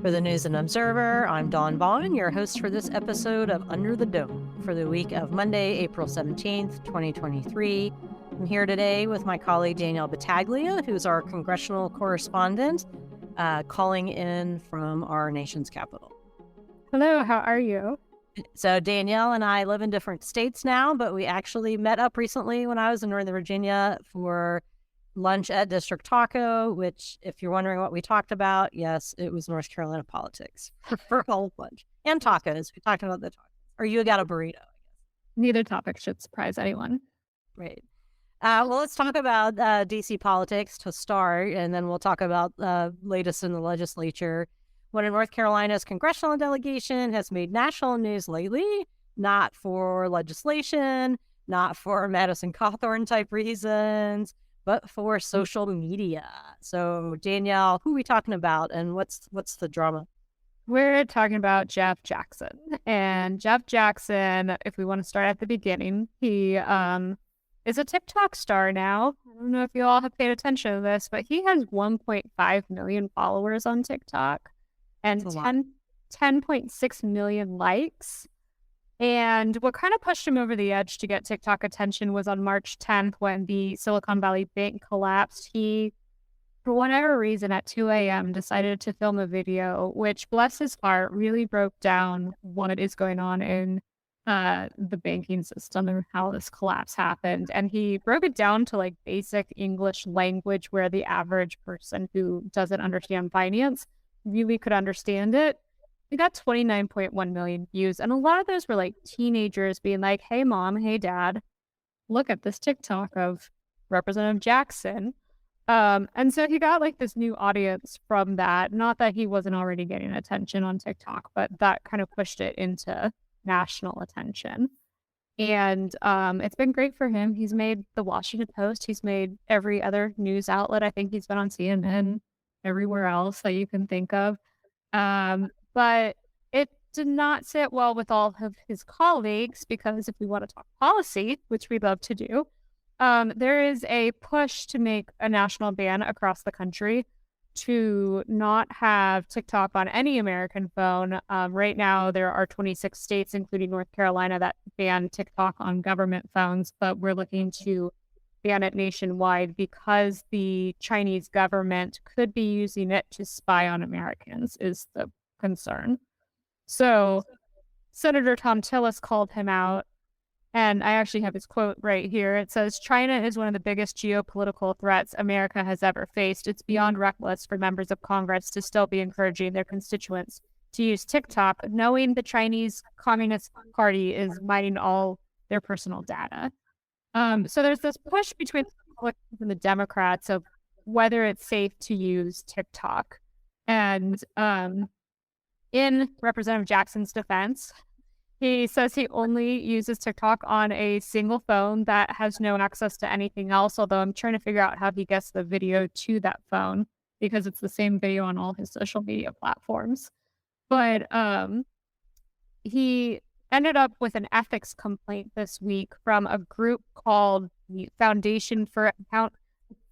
For the News and Observer, I'm Dawn Vaughn, your host for this episode of Under the Dome for the week of Monday, April 17th, 2023. I'm here today with my colleague Danielle Battaglia, who's our congressional correspondent, calling in from our nation's capital. Hello, how are you? So Danielle and I live in different states now, but we actually met up recently when I was in Northern Virginia for lunch at District Taco, which, if you're wondering what we talked about, yes, it was North Carolina politics for a whole bunch. And tacos. We talked about the tacos. Or you got a burrito, I guess. Neither topic should surprise anyone. Right. Well, let's talk about DC politics to start, and then we'll talk about latest in the legislature. One of North Carolina's congressional delegation has made national news lately, not for legislation, not for Madison Cawthorn type reasons, but for social media. So, Danielle, who are we talking about, and what's the drama? We're talking about Jeff Jackson. And Jeff Jackson, if we want to start at the beginning, he is a TikTok star now. I don't know if you all have paid attention to this, but he has 1.5 million followers on TikTok and 10.6 million likes. And what kind of pushed him over the edge to get TikTok attention was on March 10th when the Silicon Valley Bank collapsed. He, for whatever reason, at 2 a.m. decided to film a video, which, bless his heart, really broke down what is going on in the banking system and how this collapse happened. And he broke it down to like basic English language where the average person who doesn't understand finance really could understand it. We got 29.1 million views, and a lot of those were like teenagers being like, hey, mom, hey, dad, look at this TikTok of Representative Jackson. And so he got like this new audience from that. Not that he wasn't already getting attention on TikTok, but that kind of pushed it into national attention. And it's been great for him. He's made the Washington Post. He's made every other news outlet. I think he's been on CNN, everywhere else that you can think of. But it did not sit well with all of his colleagues because if we want to talk policy, which we love to do, there is a push to make a national ban across the country to not have TikTok on any American phone. Right now, there are 26 states, including North Carolina, that ban TikTok on government phones, but we're looking to ban it nationwide because the Chinese government could be using it to spy on Americans, is the concern. So Senator Tom Tillis called him out, and I actually have his quote right here. It says, China is one of the biggest geopolitical threats America has ever faced. It's beyond reckless for members of Congress to still be encouraging their constituents to use TikTok, knowing the Chinese Communist Party is mining all their personal data. So there's this push between the Republicans and the Democrats of whether it's safe to use TikTok. And in Representative Jackson's defense, he says he only uses TikTok on a single phone that has no access to anything else, although I'm trying to figure out how he gets the video to that phone because it's the same video on all his social media platforms. But he ended up with an ethics complaint this week from a group called the Foundation for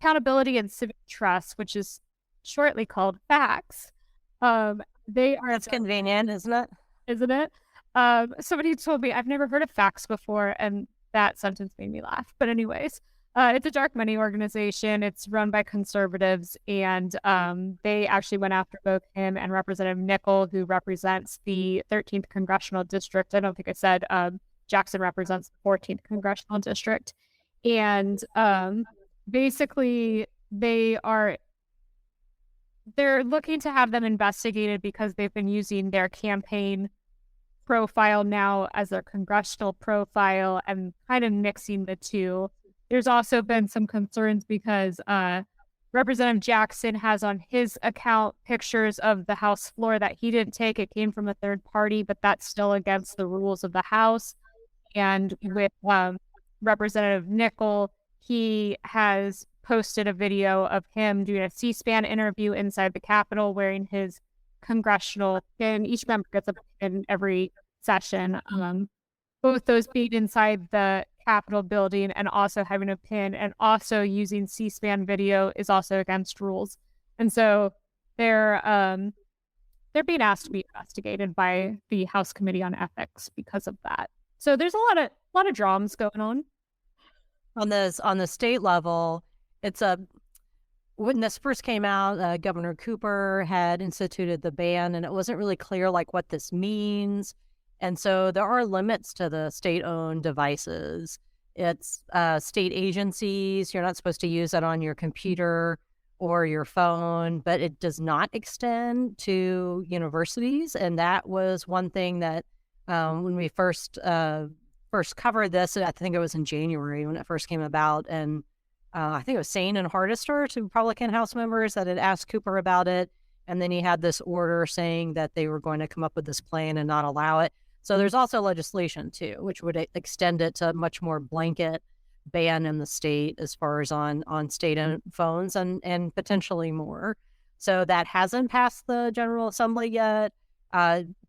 Accountability and Civic Trust, which is shortly called FACTS. That's convenient, isn't it? Isn't it? Somebody told me I've never heard of FACTS before, and that sentence made me laugh. But anyways, it's a dark money organization. It's run by conservatives, and they actually went after both him and Representative Nickel, who represents the 13th Congressional District. I don't think I said Jackson represents the 14th Congressional District. And basically, they're looking to have them investigated because they've been using their campaign profile now as their congressional profile and kind of mixing the two. There's also been some concerns because Representative Jackson has on his account pictures of the House floor that he didn't take. It came from a third party, but that's still against the rules of the House. And with Representative Nickel, he has posted a video of him doing a C-SPAN interview inside the Capitol wearing his congressional pin. Each member gets a pin every session. Both those being inside the Capitol building and also having a pin and also using C-SPAN video is also against rules. And so they're being asked to be investigated by the House Committee on Ethics because of that. So there's a lot of dramas going on. On the state level, it's a when this first came out, Governor Cooper had instituted the ban, and it wasn't really clear like what this means. And so there are limits to the state-owned devices. It's state agencies. You're not supposed to use it on your computer or your phone, but it does not extend to universities. And that was one thing that when we first covered this, I think it was in January when it first came about, and I think it was Sane and Hardister, two Republican House members that had asked Cooper about it. And then he had this order saying that they were going to come up with this plan and not allow it. So there's also legislation, too, which would extend it to a much more blanket ban in the state as far as on state-owned phones and potentially more. So that hasn't passed the General Assembly yet.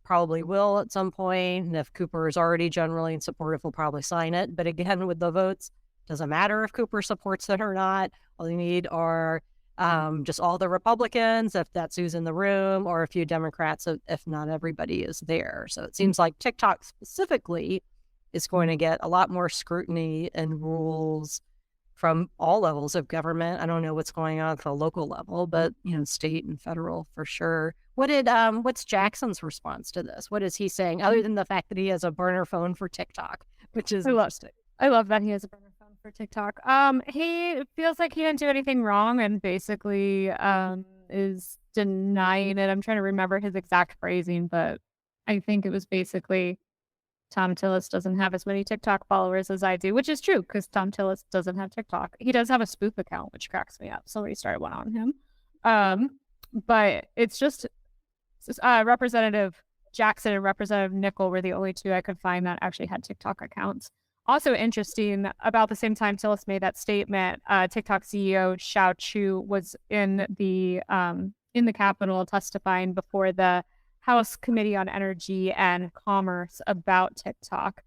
Probably will at some point. And if Cooper is already generally in support, we'll probably sign it. But again, with the votes, doesn't matter if Cooper supports it or not. All you need are just all the Republicans, if that's who's in the room, or a few Democrats, if not everybody is there. So it seems like TikTok specifically is going to get a lot more scrutiny and rules from all levels of government. I don't know what's going on at the local level, but state and federal for sure. What's Jackson's response to this? What is he saying, other than the fact that he has a burner phone for TikTok, which is interesting? I love that he has a burner phone for TikTok. He feels like he didn't do anything wrong and basically is denying it. I'm trying to remember his exact phrasing, but I think it was basically Tom Tillis doesn't have as many TikTok followers as I do, which is true because Tom Tillis doesn't have TikTok. He does have a spoof account, which cracks me up. Somebody started one on him. But it's just Representative Jackson and Representative Nickel were the only two I could find that actually had TikTok accounts. Also interesting, about the same time Tillis made that statement, TikTok CEO Xiao Chu was in the Capitol testifying before the House Committee on Energy and Commerce about TikTok.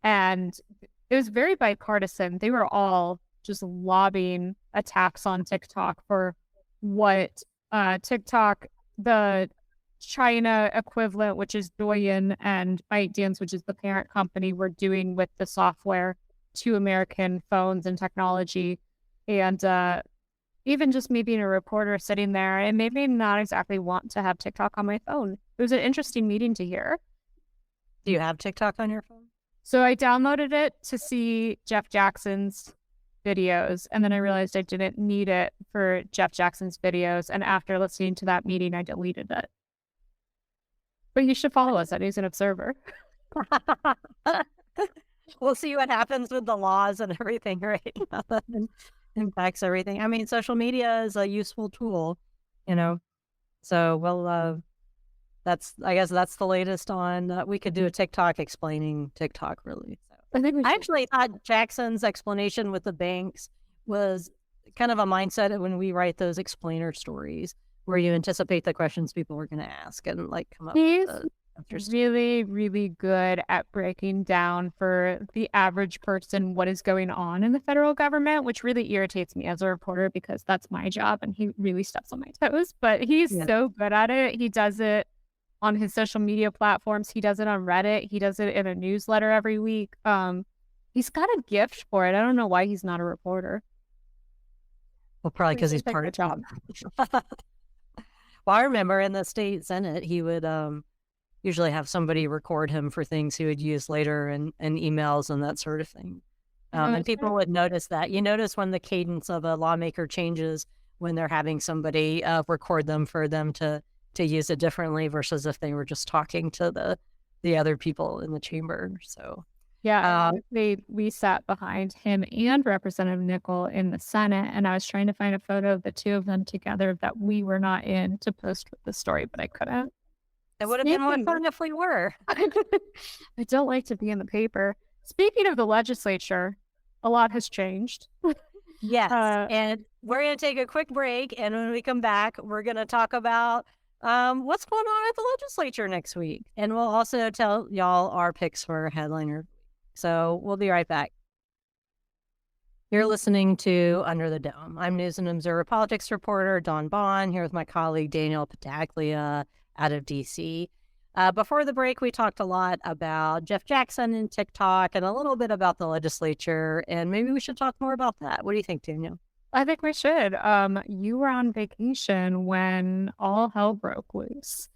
And it was very bipartisan. They were all just lobbying attacks on TikTok for what TikTok, the China equivalent, which is Douyin, and ByteDance, which is the parent company, were doing with the software to American phones and technology. And even just me being a reporter sitting there, it made me not exactly want to have TikTok on my phone. It was an interesting meeting to hear. Do you have TikTok on your phone? So I downloaded it to see Jeff Jackson's videos, and then I realized I didn't need it for Jeff Jackson's videos. And after listening to that meeting, I deleted it. But you should follow us at News and Observer. We'll see what happens with the laws and everything, right? That impacts everything. I mean, social media is a useful tool, So we'll. I guess that's the latest on. We could do a TikTok explaining TikTok, really. So I actually thought Jackson's explanation with the banks was kind of a mindset when we write those explainer stories, where you anticipate the questions people are going to ask and come up with the answers. Really, really good at breaking down for the average person what is going on in the federal government, which really irritates me as a reporter because that's my job and he really steps on my toes. But he's so good at it. He does it on his social media platforms. He does it on Reddit. He does it in a newsletter every week. He's got a gift for it. I don't know why he's not a reporter. Well, probably because he's part of the job. Well, I remember in the state Senate, he would usually have somebody record him for things he would use later and emails and that sort of thing. And people would notice that. You notice when the cadence of a lawmaker changes when they're having somebody record them for them to use it differently versus if they were just talking to the other people in the chamber. So yeah, we sat behind him and Representative Nickel in the Senate, and I was trying to find a photo of the two of them together that we were not in to post with the story, but I couldn't. It would have been more fun if we were. I don't like to be in the paper. Speaking of the legislature, a lot has changed. Yes, and we're going to take a quick break, and when we come back, we're going to talk about what's going on at the legislature next week. And we'll also tell y'all our picks for headliner. So we'll be right back. You're listening to Under the Dome. I'm News and Observer Politics reporter Dawn Bond, here with my colleague Danielle Pataglia out of DC. Before the break, we talked a lot about Jeff Jackson and TikTok and a little bit about the legislature, and maybe we should talk more about that. What do you think, Danielle? I think we should. You were on vacation when all hell broke loose.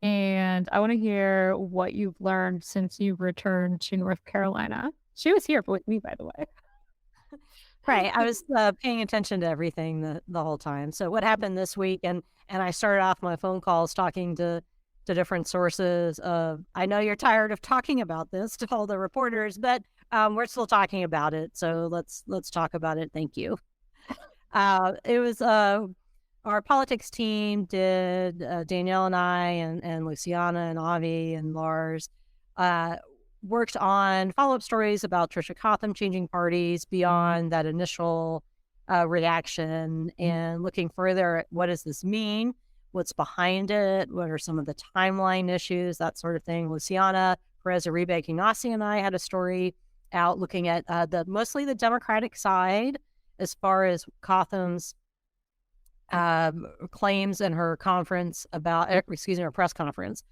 And I want to hear what you've learned since you've returned to North Carolina. She was here with me, by the way. Right. I was paying attention to everything the whole time. So what happened this week? And I started off my phone calls talking to different sources. I know you're tired of talking about this to all the reporters, but we're still talking about it. So let's talk about it. Thank you. It was our politics team did Danielle and I and Luciana and Avi and Lars worked on follow-up stories about Trisha Cotham changing parties beyond that initial reaction and looking further at what does this mean, what's behind it, what are some of the timeline issues, that sort of thing. Luciana Perez-Uribe Ignasi and I had a story out looking at mostly the Democratic side as far as Cotham's claims in her her press conference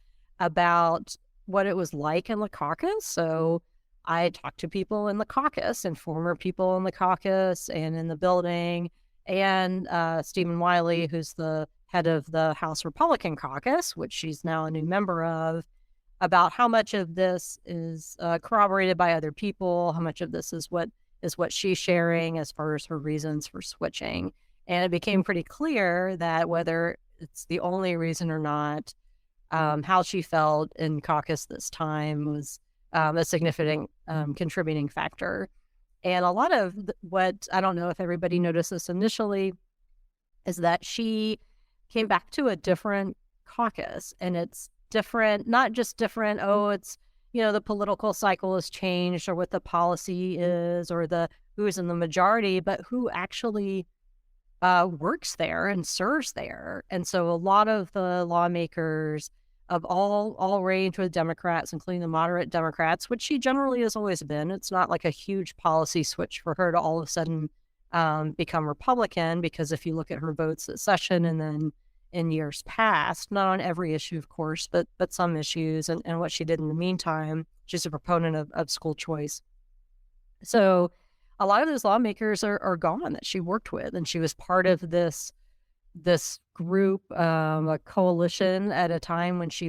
about what it was like in the caucus. So I talked to people in the caucus and former people in the caucus and in the building, and Stephen Wiley, who's the head of the House Republican caucus, which she's now a new member of, about how much of this is corroborated by other people, how much of this is what she's sharing as far as her reasons for switching. And it became pretty clear that whether it's the only reason or not, how she felt in caucus this time was a significant contributing factor. And a lot of what, I don't know if everybody noticed this initially, is that she came back to a different caucus. And it's different, not just different, it's, the political cycle has changed or what the policy is or who's in the majority, but who actually works there and serves there. And so a lot of the lawmakers of all range with Democrats, including the moderate Democrats, which she generally has always been. It's not like a huge policy switch for her to all of a sudden become Republican, because if you look at her votes this session and then in years past, not on every issue, of course, but some issues and what she did in the meantime, she's a proponent of school choice. So a lot of those lawmakers are gone that she worked with, and she was part of this group, a coalition at a time when she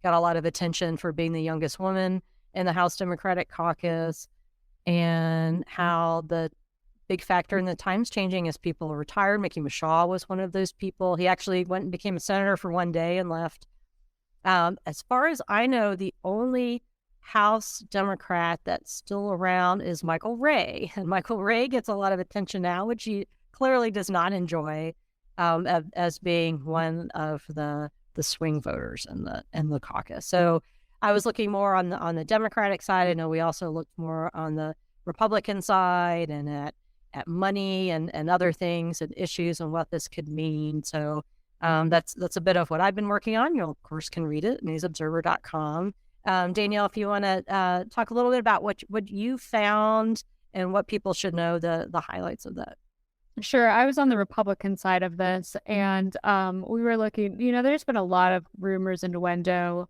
got a lot of attention for being the youngest woman in the House Democratic caucus, and how the big factor in the times changing as people are retired. Mickey Mishaw was one of those people. He actually went and became a senator for one day and left. As far as I know, the only House Democrat that's still around is Michael Ray. And Michael Ray gets a lot of attention now, which he clearly does not enjoy, as being one of the swing voters in the caucus. So I was looking more on the Democratic side. I know we also looked more on the Republican side and at money and other things and issues and what this could mean. So that's a bit of what I've been working on. You, of course, can read it at newsobserver.com. Danielle, if you want to talk a little bit about what you found and what people should know, the highlights of that. Sure. I was on the Republican side of this, and we were looking, there's been a lot of rumors, innuendo,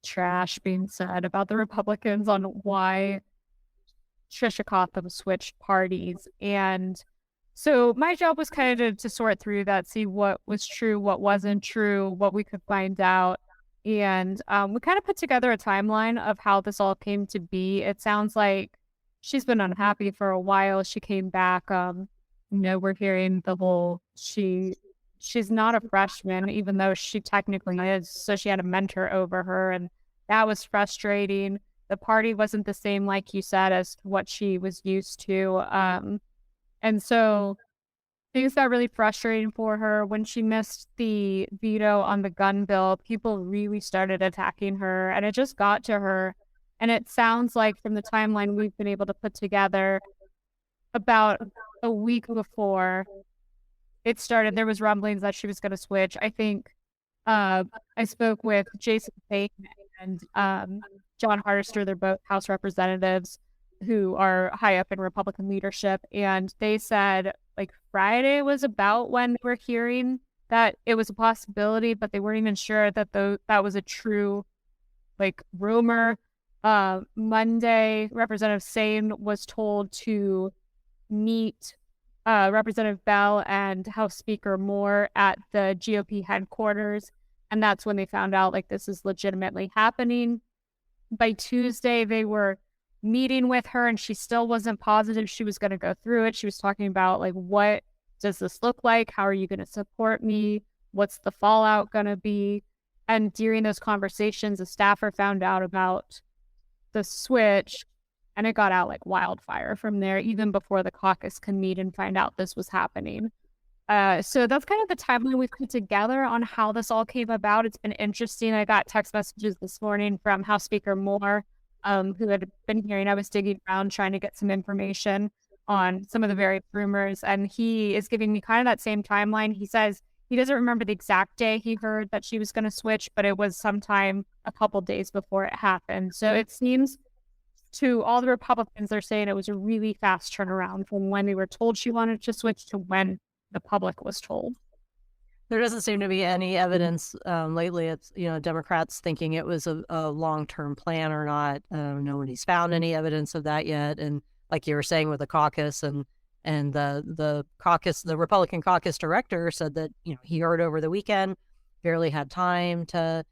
trash being said about the Republicans on why Trisha Cotham switched parties. And so my job was kind of to sort through that, see what was true, what wasn't true, what we could find out. And we kind of put together a timeline of how this all came to be. It sounds like she's been unhappy for a while. She came back. We're hearing the whole she's not a freshman, even though she technically is. So she had a mentor over her, and that was frustrating. The party wasn't the same, like you said, as what she was used to. And so things got really frustrating for her. When she missed the veto on the gun bill, people really started attacking her, and it just got to her. And it sounds like from the timeline we've been able to put together, about a week before it started, there was rumblings that she was going to switch. I think I spoke with Jason Payne and John Hardister. They're both House representatives. who are high up in Republican leadership, and they said like Friday was about when they were hearing that it was a possibility, but they weren't even sure that that was a true like rumor. Monday, Representative Sane was told to meet Representative Bell and House Speaker Moore at the GOP headquarters, and that's when they found out like this is legitimately happening. By Tuesday, they were meeting with her, and she still wasn't positive she was going to go through it. She was talking about like, what does this look like? How are you going to support me? What's the fallout going to be? And during those conversations, a staffer found out about the switch, and it got out like wildfire from there, even before the caucus could meet and find out this was happening. So that's kind of the timeline we've put together on how this all came about. It's been interesting. I got text messages this morning from House Speaker Moore, who had been hearing. I was digging around trying to get some information on some of the various rumors, and he is giving me kind of that same timeline. He says he doesn't remember the exact day he heard that she was going to switch, but it was sometime a couple days before it happened. So it seems to all the Republicans, they're saying it was a really fast turnaround from when they were told she wanted to switch to when the public was told. There doesn't seem to be any evidence lately. It's, Democrats thinking it was a long-term plan or not. Nobody's found any evidence of that yet. And like you were saying with the caucus and the caucus, the Republican caucus director said that, he heard over the weekend, barely had time to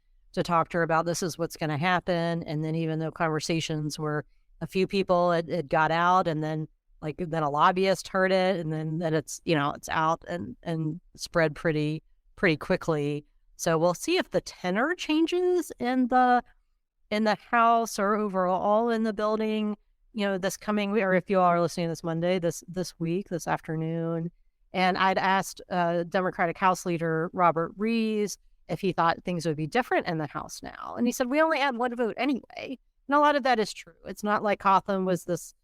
talk to her about this is what's going to happen. And then even though conversations were a few people it got out, and then a lobbyist heard it, and then it's it's out and spread pretty quickly. So we'll see if the tenor changes in the House or overall in the building, this coming week, or if you all are listening this Monday, this week, this afternoon. And I'd asked Democratic House Leader Robert Rees if he thought things would be different in the House now. And he said, we only had one vote anyway. And a lot of that is true. It's not like Hotham was this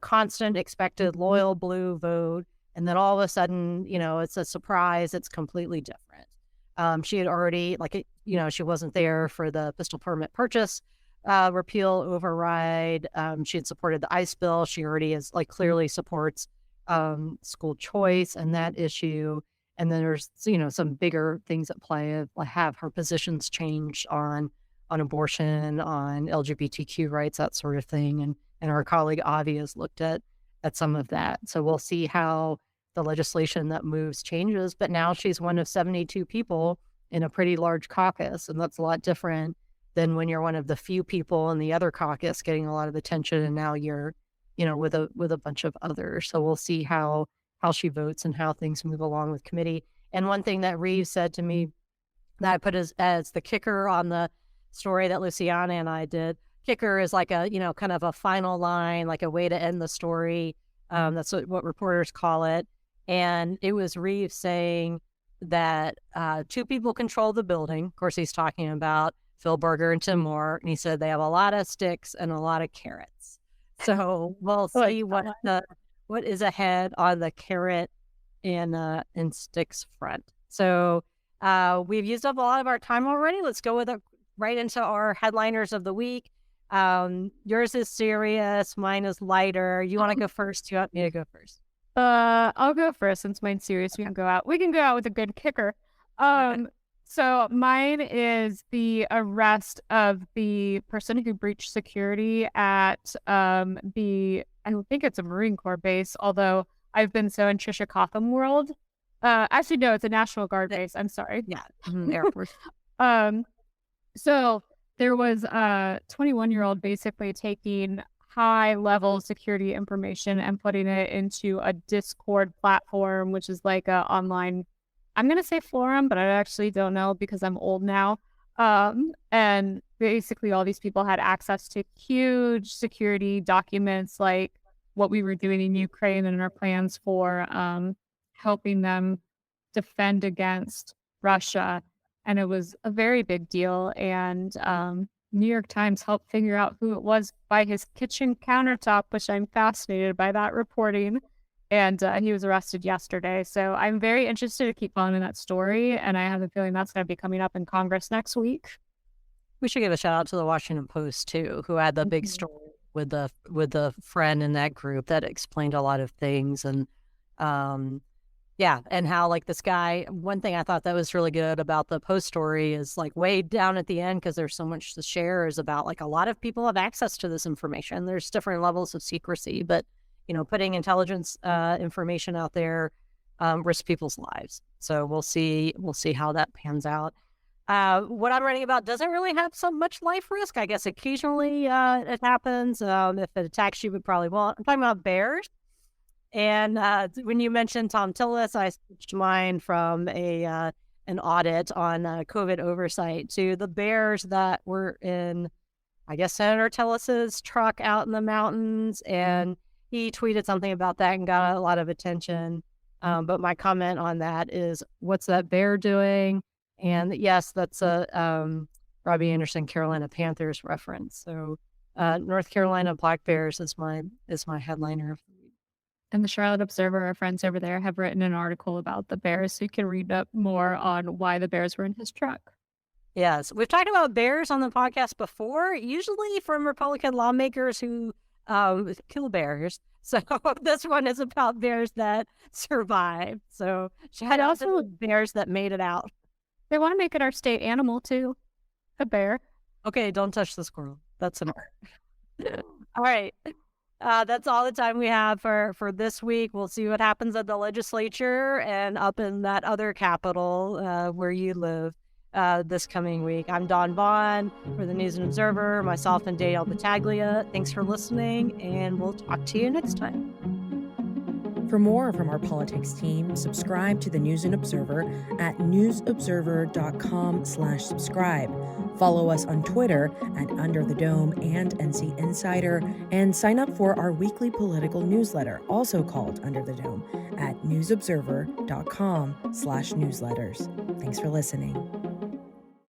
constant, expected, loyal blue vote. And then all of a sudden, it's a surprise. It's completely different. She had already, she wasn't there for the pistol permit purchase repeal override. She had supported the ICE bill. She already is clearly supports school choice and that issue. And then there's, some bigger things at play. Have her positions changed on abortion, on LGBTQ rights, that sort of thing. And our colleague Avi has looked at some of that. So we'll see how the legislation that moves changes. But now she's one of 72 people in a pretty large caucus. And that's a lot different than when you're one of the few people in the other caucus getting a lot of attention. And now you're, with a bunch of others. So we'll see how she votes and how things move along with committee. And one thing that Reeves said to me that I put as the kicker on the story that Luciana and I did, kicker is like a, kind of a final line, like a way to end the story. That's what reporters call it. And it was Reeves saying that two people control the building. Of course, he's talking about Phil Berger and Tim Moore. And he said they have a lot of sticks and a lot of carrots. So we'll see what is ahead on the carrot and sticks front. So we've used up a lot of our time already. Let's go right into our headliners of the week. Yours is serious. Mine is lighter. You want to go first? You want me to go first? I'll go first since mine's serious. We can go out with a good kicker. So mine is the arrest of the person who breached security at I don't think it's a Marine Corps base, although I've been so in Trisha Cotham world. Actually, no, it's a National Guard base. I'm sorry. Yeah, Air Force. So there was a 21-year-old basically taking high-level security information and putting it into a Discord platform, which is like a online, I'm going to say forum, but I actually don't know because I'm old now. And basically all these people had access to huge security documents, like what we were doing in Ukraine and our plans for helping them defend against Russia. And it was a very big deal. And New York Times helped figure out who it was by his kitchen countertop, which I'm fascinated by that reporting. And he was arrested yesterday. So I'm very interested to keep following that story. And I have a feeling that's going to be coming up in Congress next week. We should give a shout out to the Washington Post, too, who had the big story with the friend in that group that explained a lot of things. And yeah, and how like this guy, one thing I thought that was really good about the post story is like way down at the end, because there's so much to share, is about like a lot of people have access to this information. There's different levels of secrecy, but putting intelligence information out there risks people's lives. So we'll see how that pans out. What I'm writing about doesn't really have so much life risk. I guess occasionally it happens. If it attacks you, it probably won't. I'm talking about bears. And when you mentioned Tom Tillis, I switched mine from an audit on COVID oversight to the bears that were in, I guess, Senator Tillis's truck out in the mountains. And he tweeted something about that and got a lot of attention. But my comment on that is, what's that bear doing? And yes, that's a Robbie Anderson, Carolina Panthers reference. So North Carolina Black Bears is my headliner of the week. And the Charlotte Observer, our friends over there, have written an article about the bears, so you can read up more on why the bears were in his truck. Yes, we've talked about bears on the podcast before, usually from Republican lawmakers who kill bears. So this one is about bears that survived. So shout out to the bears that made it out. They want to make it our state animal too, a bear. Okay, don't touch the squirrel. That's enough. All right. That's all the time we have for this week. We'll see what happens at the legislature and up in that other capital where you live this coming week. I'm Dawn Vaughn for the News and Observer, myself and Danielle Battaglia. Thanks for listening, and we'll talk to you next time. For more from our politics team, subscribe to the News and Observer at newsobserver.com/subscribe. Follow us on Twitter at Under the Dome and NC Insider, and sign up for our weekly political newsletter, also called Under the Dome, at newsobserver.com/newsletters. Thanks for listening.